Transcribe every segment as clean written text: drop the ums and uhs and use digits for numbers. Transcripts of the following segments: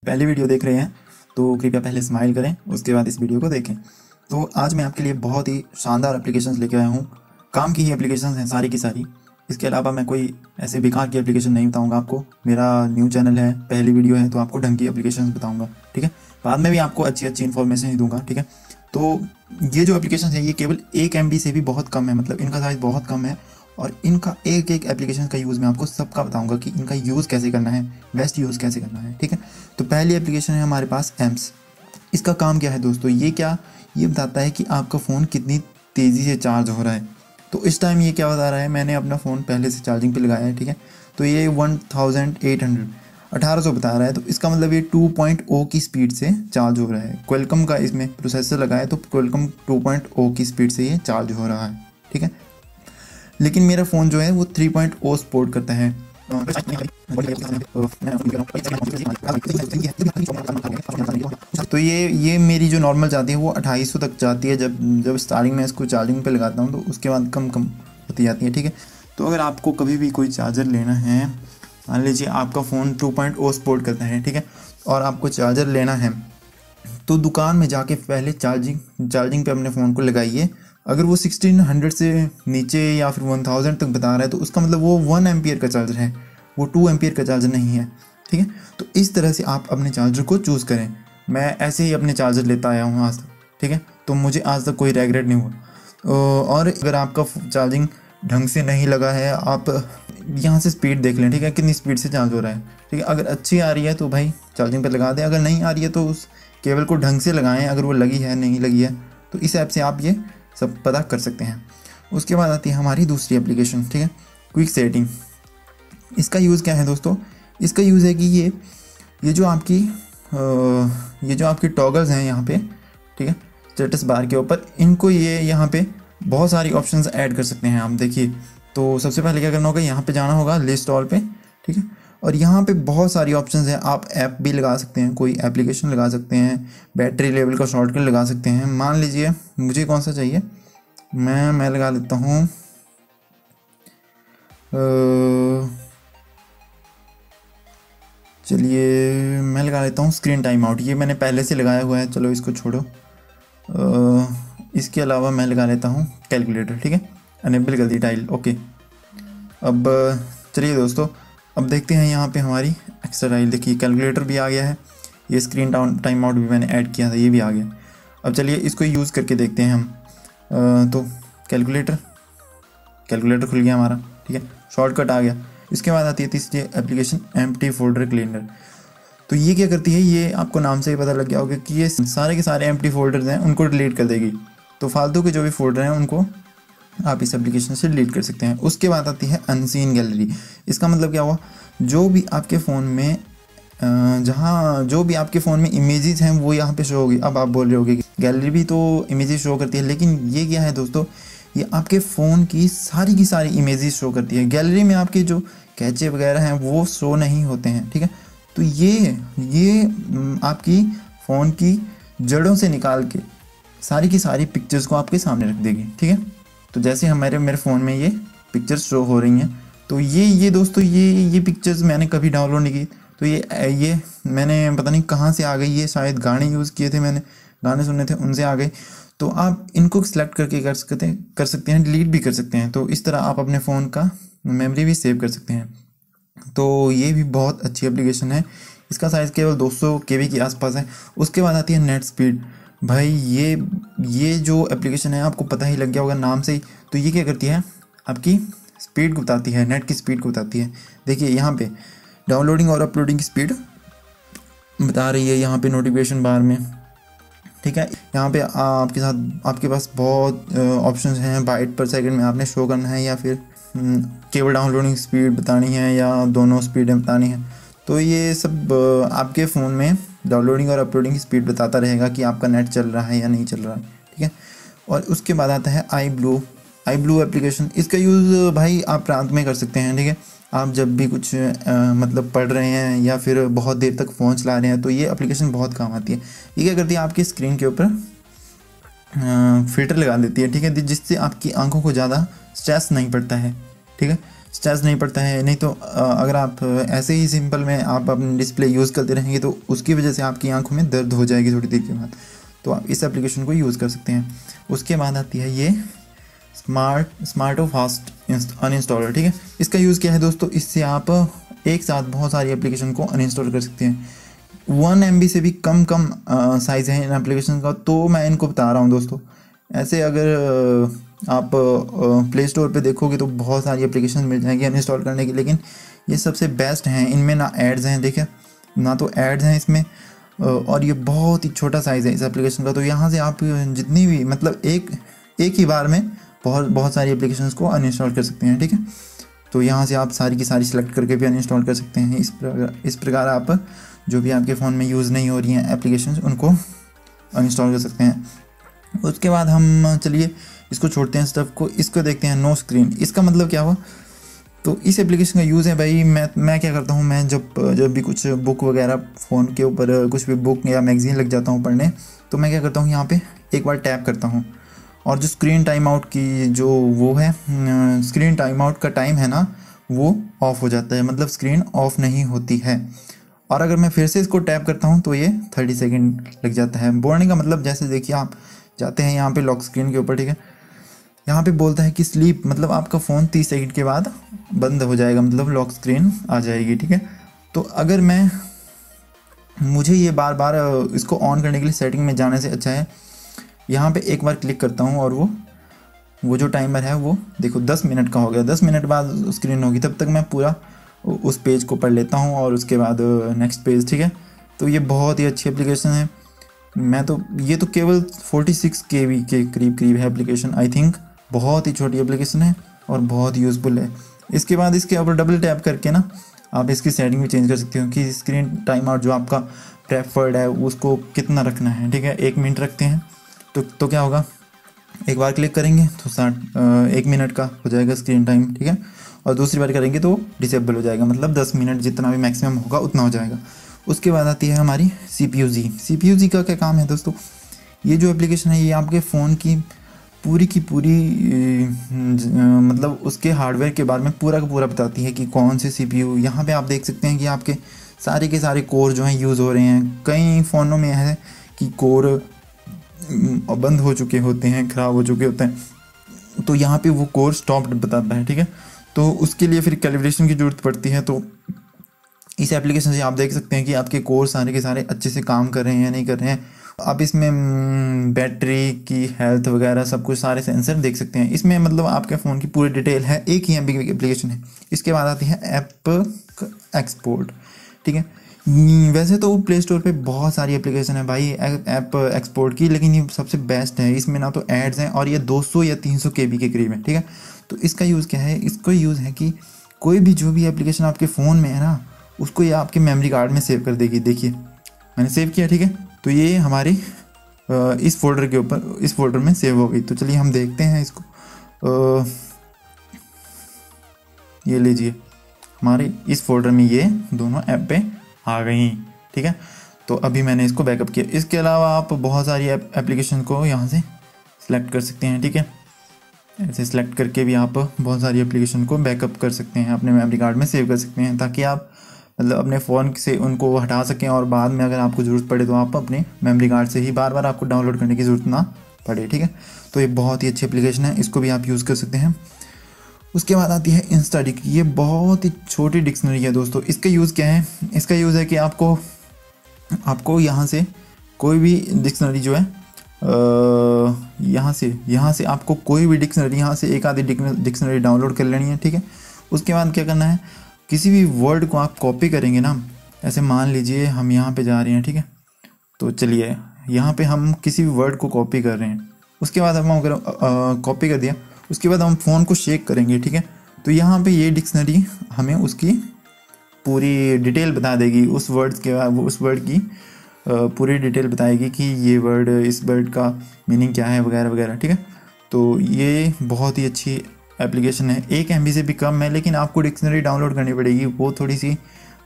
पहली वीडियो देख रहे हैं तो कृपया पहले स्माइल करें, उसके बाद इस वीडियो को देखें। तो आज मैं आपके लिए बहुत ही शानदार एप्लीकेशंस लेके आया हूँ। काम की ही एप्लीकेशंस हैं सारी की सारी। इसके अलावा मैं कोई ऐसे बेकार की एप्लीकेशन नहीं बताऊँगा आपको। मेरा न्यू चैनल है, पहली वीडियो है, तो आपको ढंग की एप्लीकेशंस बताऊँगा, ठीक है। बाद में भी आपको अच्छी अच्छी इन्फॉर्मेशन ही दूंगा, ठीक है। तो ये जो एप्लीकेशन है ये केवल 1 MB से भी बहुत कम है, मतलब इनका साइज़ बहुत कम है। और इनका एक एक एप्लीकेशन का यूज़ मैं आपको सबका बताऊंगा कि इनका यूज़ कैसे करना है, बेस्ट यूज़ कैसे करना है, ठीक है। तो पहली एप्लीकेशन है हमारे पास एम्स। इसका काम क्या है दोस्तों, ये बताता है कि आपका फ़ोन कितनी तेज़ी से चार्ज हो रहा है। तो इस टाइम ये क्या बता रहा है, मैंने अपना फ़ोन पहले से चार्जिंग पे लगाया है, ठीक है। तो ये 1800 बता रहा है। तो इसका मतलब ये 2.0 की स्पीड से चार्ज हो रहा है। क्वालकॉम का इसमें प्रोसेसर लगा है, तो क्वालकॉम 2.0 की स्पीड से ये चार्ज हो रहा है, ठीक है। लेकिन मेरा फ़ोन जो है वो 3.0 सपोर्ट करता है। तो ये मेरी जो नॉर्मल जाती है वो 2800 तक जाती है। जब स्टार्टिंग में इसको चार्जिंग पे लगाता हूँ तो उसके बाद कम होती जाती है, ठीक है। तो अगर आपको कभी भी कोई चार्जर लेना है, मान लीजिए आपका फ़ोन 2.0 सपोर्ट करता है, ठीक है, और आपको चार्जर लेना है, तो दुकान में जाके पहले चार्जिंग पे अपने फ़ोन को लगाइए। अगर वो 1600 से नीचे या फिर 1000 तक बता रहा है तो उसका मतलब वो 1 एम्पियर का चार्जर है, वो 2 एम्पियर का चार्जर नहीं है, ठीक है। तो इस तरह से आप अपने चार्जर को चूज़ करें। मैं ऐसे ही अपने चार्जर लेता आया हूँ आज तक, ठीक है। तो मुझे आज तक कोई रेगरेट नहीं हुआ। और अगर आपका चार्जिंग ढंग से नहीं लगा है, आप यहाँ से स्पीड देख लें, ठीक है, कितनी स्पीड से चार्ज हो रहा है, ठीक है। अगर अच्छी आ रही है तो भाई चार्जिंग पर लगा दें, अगर नहीं आ रही है तो उस केबल को ढंग से लगाएं, अगर वो लगी है नहीं लगी है तो इस ऐप से आप ये सब पता कर सकते हैं। उसके बाद आती है हमारी दूसरी एप्लीकेशन, ठीक है, क्विक सेटिंग। इसका यूज़ क्या है दोस्तों, इसका यूज़ है कि ये जो आपकी टॉगल्स हैं यहाँ पे, ठीक है, स्टेटस बार के ऊपर, इनको ये यहाँ पे बहुत सारी ऑप्शंस ऐड कर सकते हैं आप। देखिए, तो सबसे पहले क्या करना होगा, यहाँ पे जाना होगा लिस्ट ऑल पे, ठीक है, और यहाँ पे बहुत सारी ऑप्शंस हैं। आप ऐप भी लगा सकते हैं, कोई एप्लीकेशन लगा सकते हैं, बैटरी लेवल का शॉर्टकट लगा सकते हैं। मान लीजिए मुझे कौन सा चाहिए, मैं लगा लेता हूँ चलिए मैं लगा लेता हूँ स्क्रीन टाइम आउट। ये मैंने पहले से लगाया हुआ है, चलो इसको छोड़ो। इसके अलावा मैं लगा लेता हूँ कैलकुलेटर, ठीक है, अनेबल कर दी टाइल, ओके। अब चलिए दोस्तों, अब देखते हैं यहाँ पे हमारी एक्स्ट्रा टाइल। देखिए कैलकुलेटर भी आ गया है, ये स्क्रीन टाइम आउट भी मैंने ऐड किया था, ये भी आ गया। अब चलिए इसको यूज़ करके देखते हैं हम। तो कैलकुलेटर खुल गया हमारा, ठीक है, शॉर्टकट आ गया। इसके बाद आती है तीसरी एप्लीकेशन एम्प्टी फोल्डर क्लीनर। तो ये क्या करती है, ये आपको नाम से ही पता लग गया होगा कि ये सारे के सारे एम्प्टी फोल्डर्स हैं उनको डिलीट कर देगी। तो फालतू के जो भी फोल्डर हैं उनको आप इस एप्लीकेशन से डिलीट कर सकते हैं। उसके बाद आती है अनसीन गैलरी। इसका मतलब क्या हुआ, जो भी आपके फ़ोन में जो भी आपके फ़ोन में इमेजेस हैं वो यहाँ पे शो होगी। अब आप बोल रहे होगे कि गैलरी भी तो इमेजेस शो करती है, लेकिन ये क्या है दोस्तों, ये आपके फ़ोन की सारी इमेजेस शो करती है। गैलरी में आपके जो कैचे वगैरह हैं वो शो नहीं होते हैं, ठीक है। तो ये आपकी फ़ोन की जड़ों से निकाल के सारी की सारी पिक्चर्स को आपके सामने रख देगी, ठीक है। तो जैसे हमारे मेरे फ़ोन में ये पिक्चर्स शो हो रही हैं, तो ये दोस्तों ये पिक्चर्स मैंने कभी डाउनलोड नहीं की। तो ये मैंने पता नहीं कहाँ से आ गई, ये शायद गाने यूज़ किए थे, मैंने गाने सुने थे, उनसे आ गए। तो आप इनको सिलेक्ट करके कर सकते हैं, डिलीट भी कर सकते हैं। तो इस तरह आप अपने फ़ोन का मेमोरी भी सेव कर सकते हैं। तो ये भी बहुत अच्छी एप्लीकेशन है। इसका साइज़ केवल 200 KB के आसपास है। उसके बाद आती है नेट स्पीड। भाई ये जो एप्लीकेशन है आपको पता ही लग गया होगा नाम से ही। तो ये क्या करती है, आपकी स्पीड को बताती है, नेट की स्पीड को बताती है। देखिए यहाँ पे डाउनलोडिंग और अपलोडिंग की स्पीड बता रही है यहाँ पे नोटिफिकेशन बार में, ठीक है। यहाँ पे आपके पास बहुत ऑप्शंस हैं। बाइट पर सेकंड में आपने शो करना है, या फिर केवल डाउनलोडिंग स्पीड बतानी है, या दोनों स्पीडें बतानी है। तो ये सब आपके फ़ोन में डाउनलोडिंग और अपलोडिंग की स्पीड बताता रहेगा कि आपका नेट चल रहा है या नहीं चल रहा है, ठीक है। और उसके बाद आता है आई ब्लू एप्लीकेशन। इसका यूज़ भाई आप रात में कर सकते हैं, ठीक है। आप जब भी कुछ मतलब पढ़ रहे हैं या फिर बहुत देर तक फ़ोन चला रहे हैं तो ये एप्लीकेशन बहुत काम आती है। ये क्या करती है, आपकी स्क्रीन के ऊपर फ़िल्टर लगा देती है, ठीक है, जिससे आपकी आंखों को ज़्यादा स्ट्रेस नहीं पड़ता है, ठीक है। स्ट्रेस नहीं पड़ता है। नहीं तो अगर आप ऐसे ही सिंपल में आप अपनी डिस्प्ले यूज़ करते रहेंगे तो उसकी वजह से आपकी आंखों में दर्द हो जाएगी थोड़ी देर के बाद। तो आप इस एप्लीकेशन को यूज़ कर सकते हैं। उसके बाद आती है ये स्मार्टो फास्ट अनइंस्टॉलर, ठीक है। इसका यूज़ क्या है दोस्तों, इससे आप एक साथ बहुत सारी एप्लीकेशन को अनइंस्टॉल कर सकते हैं। 1 MB से भी कम साइज़ है इन एप्लीकेशन का, तो मैं इनको बता रहा हूँ दोस्तों। ऐसे अगर आप प्ले स्टोर पे देखोगे तो बहुत सारी एप्लीकेशन मिल जाएंगी अनइंस्टॉल करने की, लेकिन ये सबसे बेस्ट हैं। इनमें ना एड्स हैं, देखिए ना तो एड्स हैं इसमें, और ये बहुत ही छोटा साइज़ है इस एप्लीकेशन का। तो यहाँ से आप जितनी भी मतलब एक ही बार में बहुत सारी एप्लीकेशंस को अनइंस्टॉल कर सकते हैं, ठीक है। तो यहाँ से आप सारी की सारी सिलेक्ट करके भी अनइंस्टॉल कर सकते हैं। इस प्रकार आप जो भी आपके फ़ोन में यूज़ नहीं हो रही हैं एप्लीकेशंस उनको अनइंस्टॉल कर सकते हैं। उसके बाद हम चलिए इसको छोड़ते हैं स्टफ को, इसको देखते हैं नो स्क्रीन। इसका मतलब क्या हुआ, तो इस एप्लीकेशन का यूज़ है भाई, मैं क्या करता हूँ, मैं जब भी कुछ बुक वगैरह फ़ोन के ऊपर कुछ भी बुक या मैगज़ीन लग जाता हूँ पढ़ने, तो मैं क्या करता हूँ यहाँ पे एक बार टैप करता हूँ, और जो स्क्रीन टाइम आउट की जो वो है स्क्रीन टाइम आउट का टाइम है ना, वो ऑफ़ हो जाता है, मतलब स्क्रीन ऑफ़ नहीं होती है। और अगर मैं फिर से इसको टैप करता हूँ तो ये 30 सेकेंड लग जाता है। बोलने का मतलब जैसे देखिए आप जाते हैं यहाँ पे लॉक स्क्रीन के ऊपर, ठीक है, यहाँ पे बोलता है कि स्लीप, मतलब आपका फ़ोन 30 सेकंड के बाद बंद हो जाएगा, मतलब लॉक स्क्रीन आ जाएगी, ठीक है। तो अगर मुझे ये बार बार इसको ऑन करने के लिए सेटिंग में जाने से अच्छा है यहाँ पे एक बार क्लिक करता हूँ, और वो जो टाइमर है वो देखो 10 मिनट का हो गया। 10 मिनट बाद स्क्रीन होगी, तब तक मैं पूरा उस पेज को पढ़ लेता हूँ और उसके बाद नेक्स्ट पेज, ठीक है। तो ये बहुत ही अच्छी एप्लीकेशन है। ये तो केवल 46 KB के करीब है एप्लीकेशन, आई थिंक। बहुत ही छोटी एप्लीकेशन है और बहुत यूज़फुल है। इसके बाद इसके ऊपर डबल टैप करके ना आप इसकी सेटिंग भी चेंज कर सकते हो कि स्क्रीन टाइम आउट जो आपका प्रेफर्ड है उसको कितना रखना है, ठीक है। 1 मिनट रखते हैं तो क्या होगा, एक बार क्लिक करेंगे तो 1 मिनट का हो जाएगा स्क्रीन टाइम, ठीक है। और दूसरी बार करेंगे तो डिसेबल हो जाएगा, मतलब 10 मिनट जितना भी मैक्सिमम होगा उतना हो जाएगा। उसके बाद आती है हमारी CPU-Z का क्या काम है दोस्तों, ये जो एप्लीकेशन है ये आपके फ़ोन की पूरी मतलब उसके हार्डवेयर के बारे में पूरा का पूरा बताती है कि कौन से CPU। यहाँ पे आप देख सकते हैं कि आपके सारे के सारे कोर जो हैं यूज़ हो रहे हैं। कई फ़ोनों में है कि कोर बंद हो चुके होते हैं, ख़राब हो चुके होते हैं, तो यहाँ पे वो कोर स्टॉप्ड बताता है, ठीक है। तो उसके लिए फिर कैलिब्रेशन की ज़रूरत पड़ती है। तो इस एप्लीकेशन से आप देख सकते हैं कि आपके कोर सारे के सारे अच्छे से काम कर रहे हैं या नहीं कर रहे हैं। आप इसमें बैटरी की हेल्थ वगैरह सब कुछ सारे सेंसर देख सकते हैं। इसमें मतलब आपके फ़ोन की पूरी डिटेल है, एक ही MB की एप्लीकेशन है। इसके बाद आती है ऐप एक्सपोर्ट, ठीक है। वैसे तो प्ले स्टोर पे बहुत सारी एप्लीकेशन है भाई ऐप एक्सपोर्ट की, लेकिन ये सबसे बेस्ट है। इसमें ना तो एड्स हैं और ये 200 या 300 KB के करीब है, ठीक है। तो इसका यूज़ क्या है, इसका यूज़ है कि कोई भी जो भी एप्लीकेशन आपके फ़ोन में है ना, उसको ये आपके मेमोरी कार्ड में सेव कर देगी। देखिए मैंने सेव किया, ठीक है। तो ये हमारी इस फोल्डर के ऊपर, इस फोल्डर में सेव हो गई। तो चलिए हम देखते हैं इसको। ये लीजिए, हमारे इस फोल्डर में ये दोनों ऐप पे आ गई, ठीक है। तो अभी मैंने इसको बैकअप किया। इसके अलावा आप बहुत सारी एप्लीकेशन को यहाँ से सिलेक्ट कर सकते हैं, ठीक है। ऐसे सिलेक्ट करके भी आप बहुत सारी एप्लीकेशन को बैकअप कर सकते हैं, अपने मेमोरी कार्ड में सेव कर सकते हैं, ताकि आप मतलब अपने फ़ोन से उनको हटा सकें और बाद में अगर आपको ज़रूरत पड़े तो आप अपने मेमोरी कार्ड से ही बार बार आपको डाउनलोड करने की ज़रूरत ना पड़े, ठीक है। तो ये बहुत ही अच्छी एप्लीकेशन है, इसको भी आप यूज़ कर सकते हैं। उसके बाद आती है इंस्टाडिक। ये बहुत ही छोटी डिक्शनरी है दोस्तों। इसका यूज़ क्या है, इसका यूज़ है कि आपको यहाँ से कोई भी डिक्शनरी जो है यहाँ से आपको कोई भी डिक्शनरी, यहाँ से एक आधी डिक्शनरी डाउनलोड कर लेनी है, ठीक है। उसके बाद क्या करना है, किसी भी वर्ड को आप कॉपी करेंगे ना, ऐसे मान लीजिए हम यहाँ पे जा रहे हैं, ठीक है। तो चलिए यहाँ पे हम किसी भी वर्ड को कॉपी कर रहे हैं। उसके बाद हम अगर कॉपी कर दिया, उसके बाद हम फ़ोन को शेक करेंगे, ठीक है। तो यहाँ पे ये डिक्शनरी हमें उसकी पूरी डिटेल बता देगी, उस वर्ड की पूरी डिटेल बताएगी कि ये वर्ड, इस वर्ड का मीनिंग क्या है वगैरह वगैरह, ठीक है। तो ये बहुत ही अच्छी एप्लीकेशन है। 1 MB से भी कम है, लेकिन आपको डिक्शनरी डाउनलोड करनी पड़ेगी, वो थोड़ी सी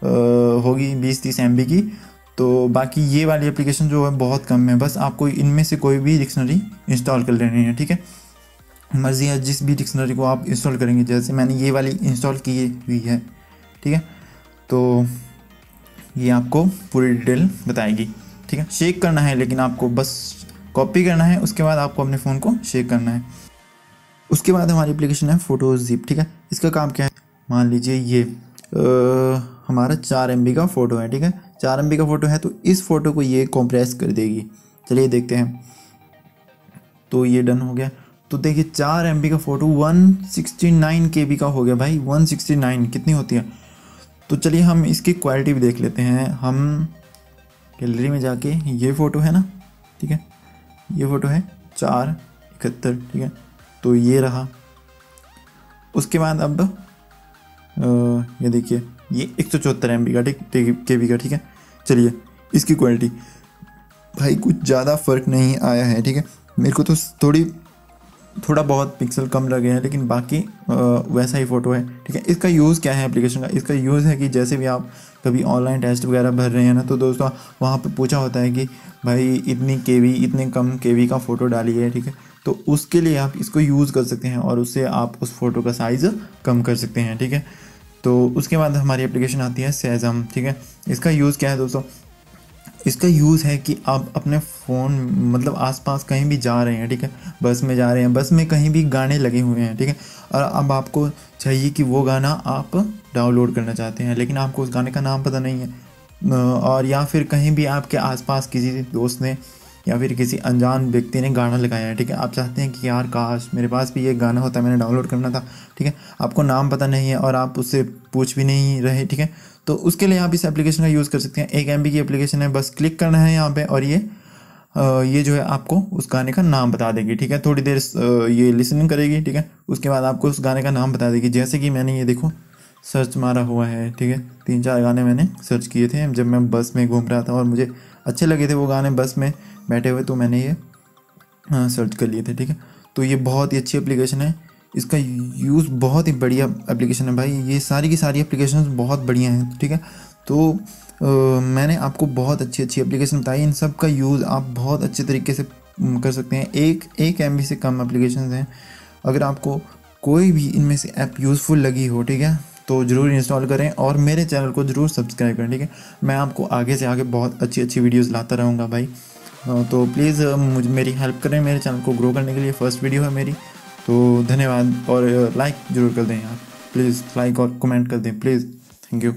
होगी 20-30 MB की। तो बाकी ये वाली एप्लीकेशन जो है बहुत कम है, बस आपको इनमें से कोई भी डिक्शनरी इंस्टॉल कर लेनी है, ठीक है। मर्जी है जिस भी डिक्शनरी को आप इंस्टॉल करेंगे, जैसे मैंने ये वाली इंस्टॉल की हुई है, ठीक है। तो ये आपको पूरी डिटेल बताएगी, ठीक है। शेक करना है, लेकिन आपको बस कॉपी करना है, उसके बाद आपको अपने फ़ोन को शेक करना है। उसके बाद हमारी एप्लीकेशन है फोटो जिप, ठीक है। इसका काम क्या है, मान लीजिए ये हमारा 4 MB का फ़ोटो है, ठीक है। 4 MB का फ़ोटो है, तो इस फ़ोटो को ये कंप्रेस कर देगी। चलिए देखते हैं। तो ये डन हो गया। तो देखिए 4 MB का फ़ोटो 169 KB का हो गया भाई। 169 कितनी होती है। तो चलिए हम इसकी क्वालिटी भी देख लेते हैं। हम गैलरी में जाके, ये फ़ोटो है ना, ठीक है, ये फ़ोटो है 471, ठीक है। तो ये रहा। उसके बाद अब ये देखिए ये 174 MB का, ठीक KB का, ठीक है। चलिए इसकी क्वालिटी भाई कुछ ज़्यादा फ़र्क नहीं आया है, ठीक है। मेरे को तो थोड़ा बहुत पिक्सल कम लगे हैं, लेकिन बाकी वैसा ही फ़ोटो है, ठीक है। इसका यूज़ क्या है एप्लीकेशन का, इसका यूज़ है कि जैसे भी आप कभी ऑनलाइन टेस्ट वगैरह भर रहे हैं ना, तो दोस्तों वहाँ पे पूछा होता है कि भाई इतने कम KB का फ़ोटो डालिए, ठीक है। तो उसके लिए आप इसको यूज़ कर सकते हैं और उससे आप उस फ़ोटो का साइज़ कम कर सकते हैं, ठीक है। तो उसके बाद हमारी एप्लीकेशन आती है सेज़म, ठीक है। इसका यूज़ क्या है दोस्तों, इसका यूज़ है कि आप अपने फ़ोन मतलब आसपास कहीं भी जा रहे हैं, ठीक है, बस में जा रहे हैं, बस में कहीं भी गाने लगे हुए हैं, ठीक है, और अब आपको चाहिए कि वो गाना आप डाउनलोड करना चाहते हैं, लेकिन आपको उस गाने का नाम पता नहीं है, और या फिर कहीं भी आपके आसपास किसी दोस्त ने या फिर किसी अनजान व्यक्ति ने गाना लगाया है, ठीक है। आप चाहते हैं कि यार काश मेरे पास भी ये गाना होता, मैंने डाउनलोड करना था, ठीक है। आपको नाम पता नहीं है और आप उससे पूछ भी नहीं रहे, ठीक है। तो उसके लिए आप इस एप्लीकेशन का यूज़ कर सकते हैं। 1 MB की एप्लीकेशन है, बस क्लिक करना है यहाँ पे और ये जो है आपको उस गाने का नाम बता देगी, ठीक है। थोड़ी देर ये लिसनिंग करेगी, ठीक है। उसके बाद आपको उस गाने का नाम बता देगी। जैसे कि मैंने ये देखो सर्च मारा हुआ है, ठीक है। 3-4 गाने मैंने सर्च किए थे जब मैं बस में घूम रहा था और मुझे अच्छे लगे थे वो गाने बस में बैठे हुए, तो मैंने ये सर्च कर लिए थे, ठीक है। तो ये बहुत ही अच्छी एप्लीकेशन है, इसका यूज़ बहुत ही बढ़िया एप्लीकेशन है भाई। ये सारी की सारी एप्लीकेशंस बहुत बढ़िया हैं, ठीक है। तो मैंने आपको बहुत अच्छी एप्लीकेशन बताई, इन सब का यूज़ आप बहुत अच्छे तरीके से कर सकते हैं। एक MB से कम एप्लीकेशन हैं। अगर आपको कोई भी इनमें से ऐप यूज़फुल लगी हो, ठीक है, तो ज़रूर इंस्टॉल करें और मेरे चैनल को ज़रूर सब्सक्राइब करें, ठीक है। मैं आपको आगे से आगे बहुत अच्छी वीडियोज़ लाता रहूँगा भाई। तो प्लीज़ मेरी हेल्प करें मेरे चैनल को ग्रो करने के लिए। फर्स्ट वीडियो है मेरी, तो धन्यवाद। और लाइक ज़रूर कर दें यार, प्लीज़ लाइक और कमेंट कर दें प्लीज़। Thank you.